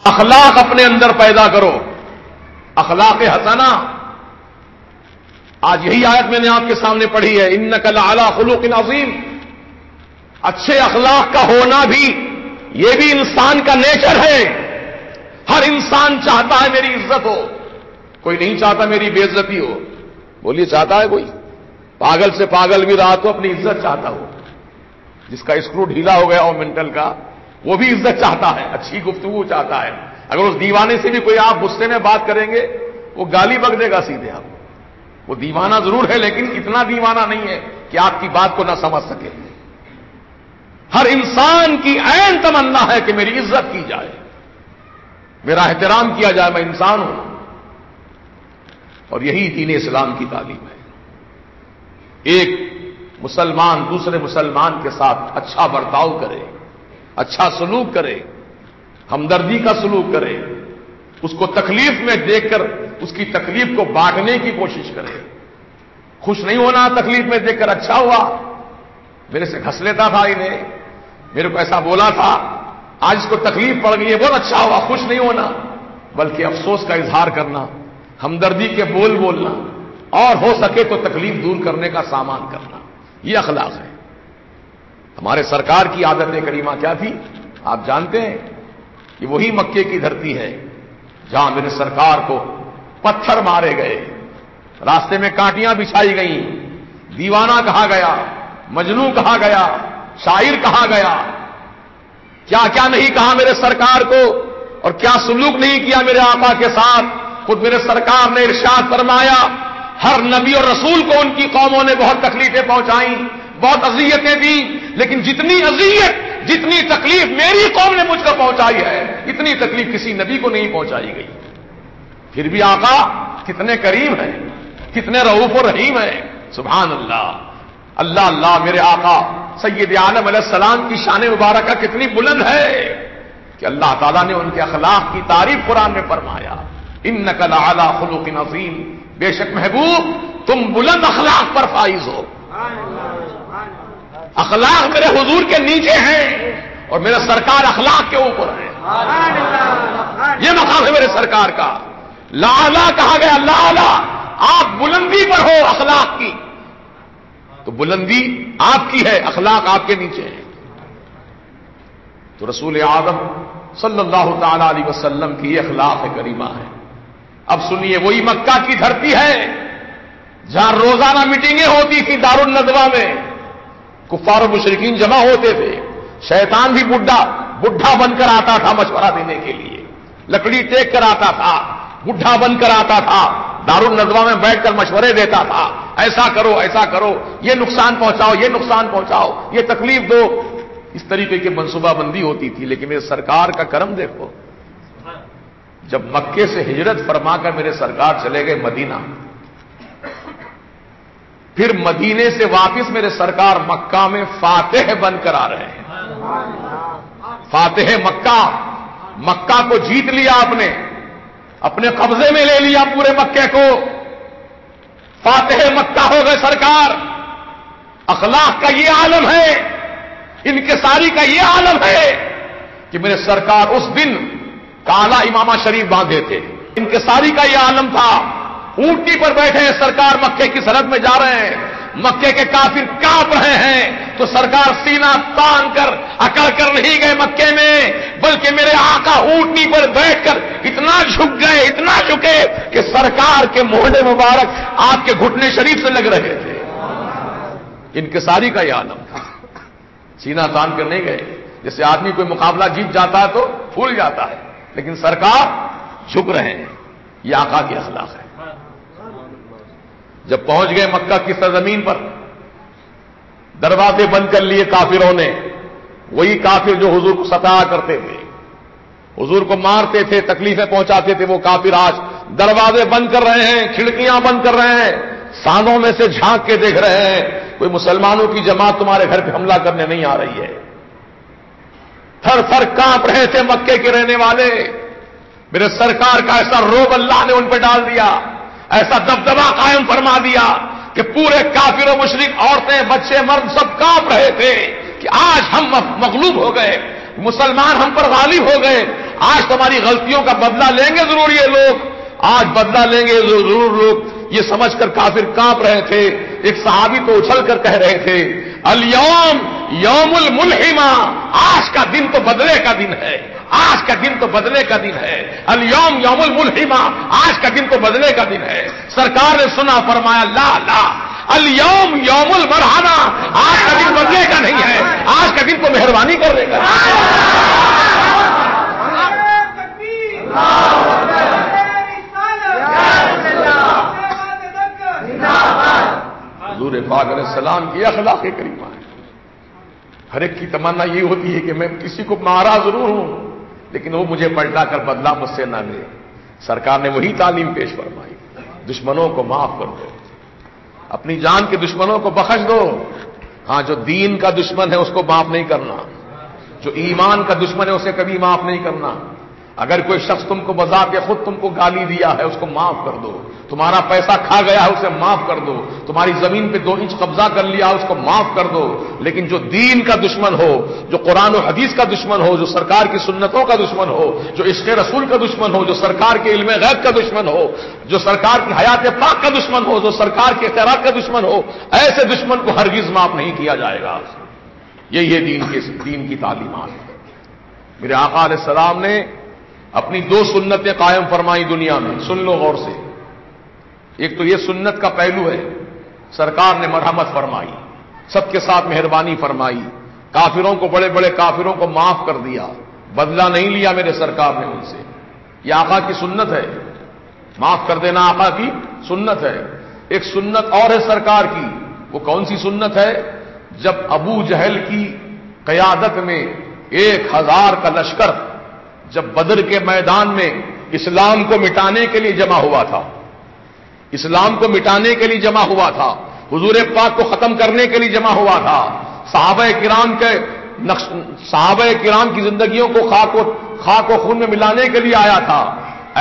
اخلاق اپنے اندر پیدا کرو، اخلاق حسنہ. آج یہی آیت میں نے آپ کے سامنے پڑھی ہے، انک لعلی خلق عظیم. اچھے اخلاق کا ہونا بھی یہ بھی انسان کا نیچر ہے. ہر انسان چاہتا ہے میری عزت ہو، کوئی نہیں چاہتا میری بے عزتی ہو. بولیے چاہتا ہے کوئی؟ پاگل سے پاگل بھی رہا تو اپنی عزت چاہتا ہو. جس کا اسکرو ڈھیلا ہو گیا ہو مینٹل کا، وہ بھی عزت چاہتا ہے، اچھی گفتگو چاہتا ہے. اگر اس دیوانے سے بھی کوئی آپ غصے میں بات کریں گے وہ گالی بک دے گا سیدھے. آپ وہ دیوانہ ضرور ہے لیکن اتنا دیوانہ نہیں ہے کہ آپ کی بات کو نہ سمجھ سکے. ہر انسان کی عین تمنا ہے کہ میری عزت کی جائے، میرا احترام کیا جائے، میں انسان ہوں. اور یہی دین اسلام کی تعلیم ہے. ایک مسلمان دوسرے مسلمان کے ساتھ اچھا برتاؤ کرے، اچھا سلوک کرے، ہمدردی کا سلوک کرے، اس کو تکلیف میں دیکھ کر اس کی تکلیف کو بانٹنے کی کوشش کرے. خوش نہیں ہونا تکلیف میں دیکھ کر، اچھا ہوا میرے سے گھس لیتا تھا، انہیں میرے کو ایسا بولا تھا، آج اس کو تکلیف پڑ گئی ہے، بہت اچھا ہوا. خوش نہیں ہونا بلکہ افسوس کا اظہار کرنا، ہمدردی کے بول بولنا، اور ہو سکے تو تکلیف دور کرنے کا سامان کرنا. یہ اخلاق ہے. ہمارے سرکار کی عادت کریمہ کیا تھی آپ جانتے ہیں؟ کہ وہی مکے کی دھرتی ہے جہاں میرے سرکار کو پتھر مارے گئے، راستے میں کانٹیاں بچھائی گئیں، دیوانہ کہا گیا، مجنون کہا گیا، شاعر کہا گیا. کیا کیا نہیں کہا میرے سرکار کو، اور کیا سلوک نہیں کیا میرے آقا کے ساتھ. خود میرے سرکار نے ارشاد فرمایا، ہر نبی اور رسول کو ان کی قوموں نے بہت تکلیفیں پہنچائیں، بہت اذیتیں دیں، لیکن جتنی اذیت جتنی تکلیف میری قوم نے مجھ کو پہنچائی ہے اتنی تکلیف کسی نبی کو نہیں پہنچائی گئی. پھر بھی آقا کتنے کریم ہیں، کتنے رؤوف و رحیم ہیں. سبحان اللہ. اللہ اللہ. میرے آقا سید عالم علیہ السلام کی شان مبارکہ کتنی بلند ہے کہ اللہ تعالیٰ نے ان کے اخلاق کی تعریف قرآن میں فرمایا، انک لعلی خلق عظیم. بے شک محبوب تم بلند اخلاق پر فائز ہو. اخلاق میرے حضور کے نیچے ہیں اور میرا سرکار اخلاق کے اوپر ہے. یہ مقام ہے میرے سرکار کا. لعلی کہا گیا، لعلی آپ بلندی پر ہو اخلاق کی، تو بلندی آپ کی ہے، اخلاق آپ کے نیچے ہے. تو رسول اعظم صلی اللہ تعالی علیہ وسلم کی یہ اخلاق کریمہ ہے. اب سنیے، وہی مکہ کی دھرتی ہے جہاں روزانہ میٹنگیں ہوتی تھی دارالندوہ میں، کفار و مشرکین جمع ہوتے تھے. شیطان بھی بڈھا بن کر آتا تھا مشورہ دینے کے لیے، لکڑی ٹیک کر آتا تھا، بڈھا بن کر آتا تھا، دارالندوہ میں بیٹھ کر مشورے دیتا تھا، ایسا کرو ایسا کرو، یہ نقصان پہنچاؤ یہ نقصان پہنچاؤ، یہ تکلیف دو. اس طریقے کی منصوبہ بندی ہوتی تھی. لیکن میرے سرکار کا کرم دیکھو، جب مکے سے ہجرت فرما کر میرے سرکار چلے گئے مدینہ، پھر مدینے سے واپس میرے سرکار مکہ میں فاتح بن کر آ رہے ہیں. فاتح مکہ. مکہ کو جیت لیا آپ نے، اپنے قبضے میں لے لیا پورے مکے کو. فاتح مکہ ہو گئے سرکار. اخلاق کا یہ عالم ہے، انکساری کا یہ عالم ہے کہ میرے سرکار اس دن کالا امامہ شریف باندھے تھے. انکساری کا یہ عالم تھا. اونٹی پر بیٹھے ہیں سرکار، مکے کی سرحد میں جا رہے ہیں، مکے کے کافر کانپ رہے ہیں، تو سرکار سینہ تان کر اکڑ کر نہیں گئے مکے میں، بلکہ میرے آقا اونٹی پر بیٹھ کر اتنا جھک گئے، اتنا جھکے کہ سرکار کے موہڈے مبارک آپ کے گھٹنے شریف سے لگ رہے تھے. انکساری کا یہ عالم تھا. سینہ تان کر نہیں گئے. جیسے آدمی کوئی مقابلہ جیت جاتا ہے تو پھول جاتا ہے، لیکن سرکار جھک رہے ہیں. یہ آقا کی اخلاق ہے. جب پہنچ گئے مکہ کی سرزمین پر، دروازے بند کر لیے کافروں نے. وہی کافر جو حضور کو ستایا کرتے تھے، حضور کو مارتے تھے، تکلیفیں پہنچاتے تھے، وہ کافر آج دروازے بند کر رہے ہیں، کھڑکیاں بند کر رہے ہیں، سانوں میں سے جھانک کے دیکھ رہے ہیں کوئی مسلمانوں کی جماعت تمہارے گھر پہ حملہ کرنے نہیں آ رہی ہے. تھر تھر کانپ رہے تھے مکے کے رہنے والے. میرے سرکار کا ایسا روب اللہ نے ان پہ ڈال دیا، ایسا دبدبا قائم فرما دیا کہ پورے کافر و مشرک، عورتیں بچے مرد سب کانپ رہے تھے کہ آج ہم مغلوب ہو گئے، مسلمان ہم پر غالب ہو گئے، آج تمہاری غلطیوں کا بدلہ لیں گے ضرور یہ لوگ، آج بدلہ لیں گے ضرور لوگ. یہ سمجھ کر کافر کانپ رہے تھے. ایک صحابی تو اچھل کر کہہ رہے تھے الیوم یوم الملحمہ، آج کا دن تو بدلے کا دن ہے، آج کا دن تو بدلے کا دن ہے. الیوم یوم الملحمہ، آج کا دن تو بدلے کا دن ہے. سرکار نے سنا، فرمایا لا لا الیوم یوم المرحمہ، آج کا دن بدلے کا نہیں ہے، آج کا دن تو مہربانی کرنے کا. حضور پاک علیہ السلام کی اخلاق کریمہ ہے. ہر ایک کی تمنا یہ ہوتی ہے کہ میں کسی کو مارا ضرور ہوں لیکن وہ مجھے پلٹا کر بدلہ مجھ سے نہ لے. سرکار نے وہی تعلیم پیش فرمائی، دشمنوں کو معاف کر دو، اپنی جان کے دشمنوں کو بخش دو. ہاں، جو دین کا دشمن ہے اس کو معاف نہیں کرنا، جو ایمان کا دشمن ہے اسے کبھی معاف نہیں کرنا. اگر کوئی شخص تم کو بذات خود تم کو گالی دیا ہے اس کو معاف کر دو، تمہارا پیسہ کھا گیا ہے اسے معاف کر دو، تمہاری زمین پہ 2 انچ قبضہ کر لیا اس کو معاف کر دو. لیکن جو دین کا دشمن ہو، جو قرآن و حدیث کا دشمن ہو، جو سرکار کی سنتوں کا دشمن ہو، جو عشق رسول کا دشمن ہو، جو سرکار کے علم غیب کا دشمن ہو، جو سرکار کی حیات پاک کا دشمن ہو، جو سرکار کے خیرات کا دشمن ہو، ایسے دشمن کو ہرگز معاف نہیں کیا جائے گا. یہی ہے دین کی تعلیمات. میرے آقا علیہ السلام نے اپنی 2 سنتیں قائم فرمائی دنیا میں. سن لو غور سے. ایک تو یہ سنت کا پہلو ہے، سرکار نے مرحمت فرمائی، سب کے ساتھ مہربانی فرمائی، کافروں کو، بڑے بڑے کافروں کو معاف کر دیا، بدلہ نہیں لیا میرے سرکار نے ان سے. یہ آقا کی سنت ہے، معاف کر دینا آقا کی سنت ہے. ایک سنت اور ہے سرکار کی. وہ کون سی سنت ہے؟ جب ابو جہل کی قیادت میں 1000 کا لشکر جب بدر کے میدان میں اسلام کو مٹانے کے لیے جمع ہوا تھا، اسلام کو مٹانے کے لیے جمع ہوا تھا، حضور پاک کو ختم کرنے کے لیے جمع ہوا تھا، صحابہ کرام کی زندگیوں کو خاک و خون میں ملانے کے لیے آیا تھا.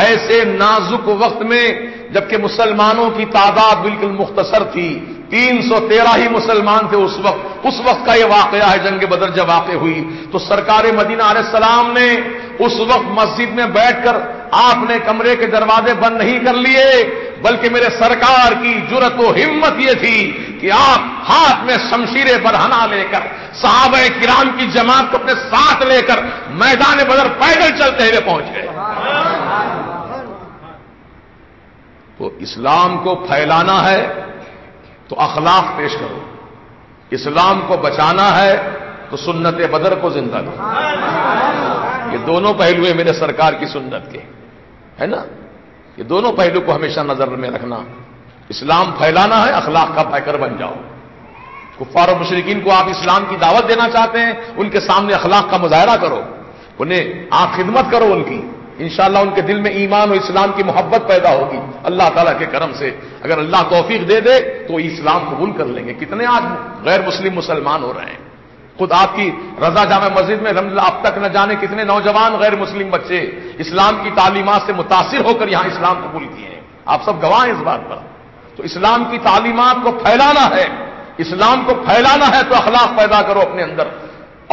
ایسے نازک وقت میں جبکہ مسلمانوں کی تعداد بالکل مختصر تھی، 313 ہی مسلمان تھے اس وقت کا یہ واقعہ ہے. جنگ بدر جب واقع ہوئی تو سرکار مدینہ علیہ السلام نے اس وقت مسجد میں بیٹھ کر آپ نے کمرے کے دروازے بند نہیں کر لیے، بلکہ میرے سرکار کی جرأت و ہمت یہ تھی کہ آپ ہاتھ میں شمشیر برہنہ لے کر صحابہ کرام کی جماعت کو اپنے ساتھ لے کر میدان بدر پیدل چلتے ہوئے پہنچ گئے. تو اسلام کو پھیلانا ہے تو اخلاق پیش کرو، اسلام کو بچانا ہے تو سنت بدر کو زندہ کرو. یہ دونوں پہلو ہیں میرے سرکار کی سنت کے، ہے نا. یہ دونوں پہلو کو ہمیشہ نظر میں رکھنا. اسلام پھیلانا ہے، اخلاق کا پیکر بن جاؤ. کفار و مشرکین کو آپ اسلام کی دعوت دینا چاہتے ہیں، ان کے سامنے اخلاق کا مظاہرہ کرو، انہیں آپ خدمت کرو ان کی. انشاءاللہ ان کے دل میں ایمان و اسلام کی محبت پیدا ہوگی. اللہ تعالیٰ کے کرم سے اگر اللہ توفیق دے دے تو اسلام قبول کر لیں گے. کتنے آج غیر مسلم مسلمان ہو رہے ہیں. خود آپ کی رضا جامع مسجد میں رحمۃ اللہ اب تک نہ جانے کتنے نوجوان غیر مسلم بچے اسلام کی تعلیمات سے متاثر ہو کر یہاں اسلام قبول کیے ہیں. آپ سب گواہ ہیں اس بات پر. تو اسلام کی تعلیمات کو پھیلانا ہے، اسلام کو پھیلانا ہے تو اخلاق پیدا کرو اپنے اندر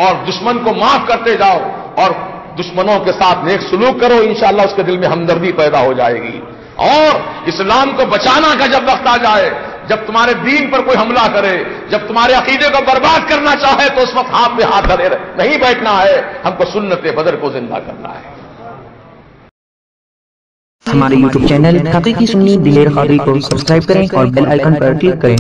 اور دشمن کو معاف کرتے جاؤ اور دشمنوں کے ساتھ نیک سلوک کرو. انشاءاللہ اس کے دل میں ہمدردی پیدا ہو جائے گی. اور اسلام کو بچانا کا جب وقت آ جائے، جب تمہارے دین پر کوئی حملہ کرے، جب تمہارے عقیدے کو برباد کرنا چاہے تو اس وقت ہاتھ پہ ہاتھ دھرے نہیں بیٹھنا ہے. ہم کو سنت بدر کو زندہ کرنا ہے. ہمارے YouTube چینل حقیقی سنی دلیر قادری کو سبسکرائب کریں اور بیل آئیکن پر کلک کریں.